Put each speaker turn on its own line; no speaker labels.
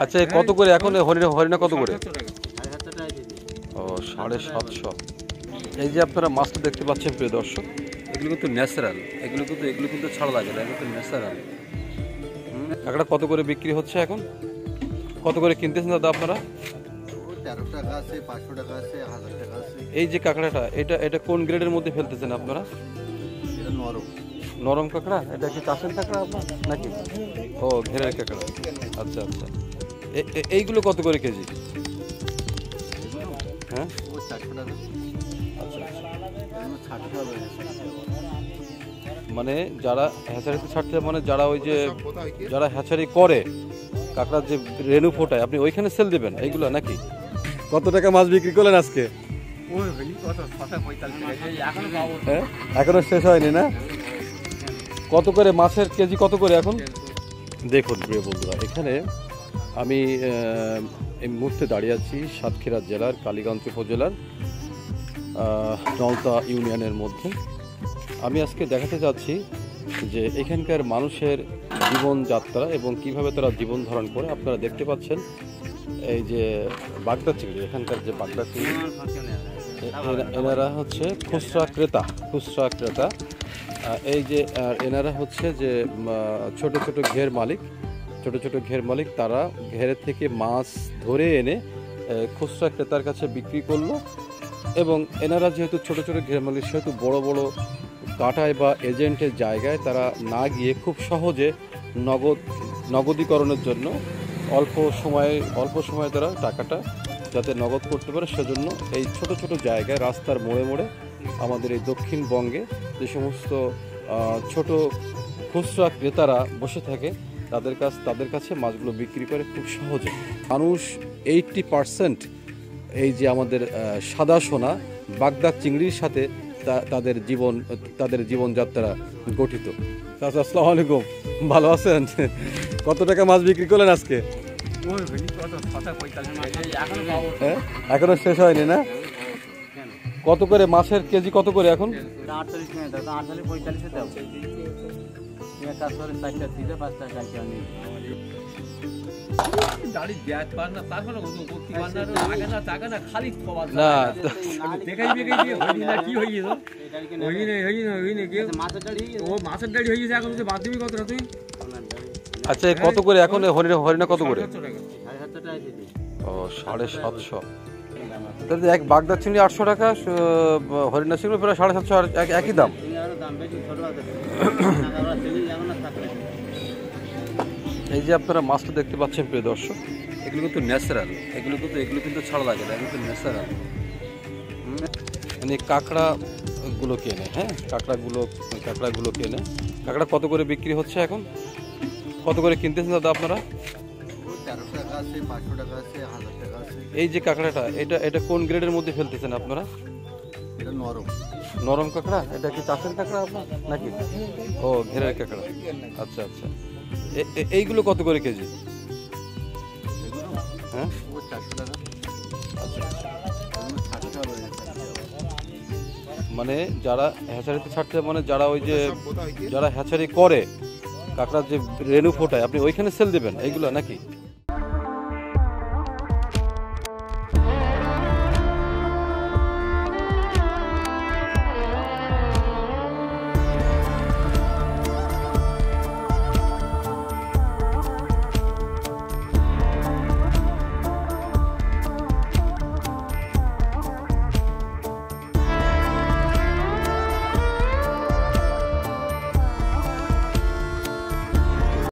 আচ্ছা কত করে এখন হরিণা কত করে? ও 750। এই যে আপনারা মাছটা দেখতে পাচ্ছেন প্রিয় দর্শক, এগুলো কিন্তু ন্যাচারাল, এগুলো কিন্তু ছাড়া লাগে না, এগুলো কিন্তু ন্যাচারাল। কাঁকড়া কত করে বিক্রি হচ্ছে এখন? কত করে কিনতেছেন দাদা আপনারা?
13 টাকা আছে, 500 টাকা আছে, 1000 টাকা আছে।
এই যে কাঁকড়াটা, এটা কোন গ্রেডের মধ্যে ফেলতেছেন আপনারা?
এটা
নরম কাঁকড়া। এটা কি চাষের কাঁকড়া আপনার নাকি? ও ঘেরের কাঁকড়া। আচ্ছা আচ্ছা, এইগুলো কত করে কেজি? হ্যাঁ
400 টাকা।
আচ্ছা আচ্ছা,
ছাড়তে হবে।
মানে যারা হ্যাচারিতে ছাড়তে, মানে যারা ওই যে যারা হ্যাচারি করে কাঁকড়ার যে রেণু ফোটায়, আপনি ওইখানে সেল দেবেন এইগুলো নাকি? কত টাকা মাছ বিক্রি করলেন আজকে? হ্যাঁ এখনো শেষ হয়নি না? কত করে মাছের কেজি কত করে এখন? দেখুন প্রিয় বন্ধুরা, এখানে আমি এই মুহূর্তে দাঁড়িয়ে আছি সাতক্ষীরা জেলার কালীগঞ্জ উপজেলার নলতা ইউনিয়নের মধ্যে। আমি আজকে দেখাতে যাচ্ছি যে এখানকার মানুষের জীবনযাত্রা এবং কিভাবে তারা জীবন ধারণ করে। আপনারা দেখতে পাচ্ছেন এই যে বাগদা চিংড়ি, এখানকার যে বাগদা চিংড়ি, এনারা হচ্ছে খুচরা ক্রেতা। এই যে এনারা হচ্ছে যে ছোট ছোট ঘের মালিক, তারা ঘেরের থেকে মাছ ধরে এনে খুচরা ক্রেতার কাছে বিক্রি করলো। এবং এনারা যেহেতু ছোট ছোট ঘের মালিক, সেহেতু বড় বড় কাঁটায় বা এজেন্টের জায়গায় তারা না গিয়ে খুব সহজে নগদীকরণের জন্য অল্প সময়ে তারা টাকাটা যাতে নগদ করতে পারে, সেজন্য এই ছোট ছোট জায়গায় রাস্তার মোড়ে আমাদের এই দক্ষিণবঙ্গে যে সমস্ত ছোট খুচরা ক্রেতারা বসে থাকে, তাদের কাছে মাছগুলো বিক্রি করে খুব সহজে। মানুষ 80% এই যে আমাদের সাদা সোনা বাগদা চিংড়ির সাথে তাদের জীবনযাত্রা গঠিত। চাচা আসসালামু আলাইকুম, ভালো আছেন? কত টাকা মাছ বিক্রি করলেন আজকে? হ্যাঁ এখনো শেষ হয়নি না? কত করে মাছের কেজি কত করে এখন? আচ্ছা কত করে এখন হরিণা কত করে? ও 750। তাহলে এক বাগদা চিংড়ি 800 টাকা, হরিণা চিংড়ি প্রায় 750, একই দাম। এই যে আপনারা মাছটা দেখতে পাচ্ছেন প্রিয় দর্শক, এগুলো কিন্তু ন্যাচারাল, এগুলো কিন্তু ছাড়া লাগে না, এগুলো কিন্তু ন্যাচারাল। মানে কাঁকড়াগুলো কেনে, হ্যাঁ কাঁকড়াগুলো কেনে। কাঁকড়া কত করে বিক্রি হচ্ছে এখন? কত করে কিনতেছেন দাদা আপনারা?
13 টাকা আছে, 500 টাকা আছে, 1000 টাকা আছে।
এই যে কাঁকড়াটা, এটা কোন গ্রেডের মধ্যে ফেলতেছেন আপনারা?
এটা
নরম কাঁকড়া। এটা কি চাষের কাঁকড়া আপনার নাকি? ও ঘেরের কাঁকড়া। আচ্ছা আচ্ছা, এইগুলো কত করে কেজি? হ্যাঁ
400 টাকা।
আচ্ছা আচ্ছা,
ছাড়তে হবে।
মানে যারা হ্যাচারিতে ছাড়তে, মানে যারা ওই যে যারা হ্যাচারি করে কাঁকড়ার যে রেণু ফোটায়, আপনি ওইখানে সেল দেবেন এইগুলো নাকি?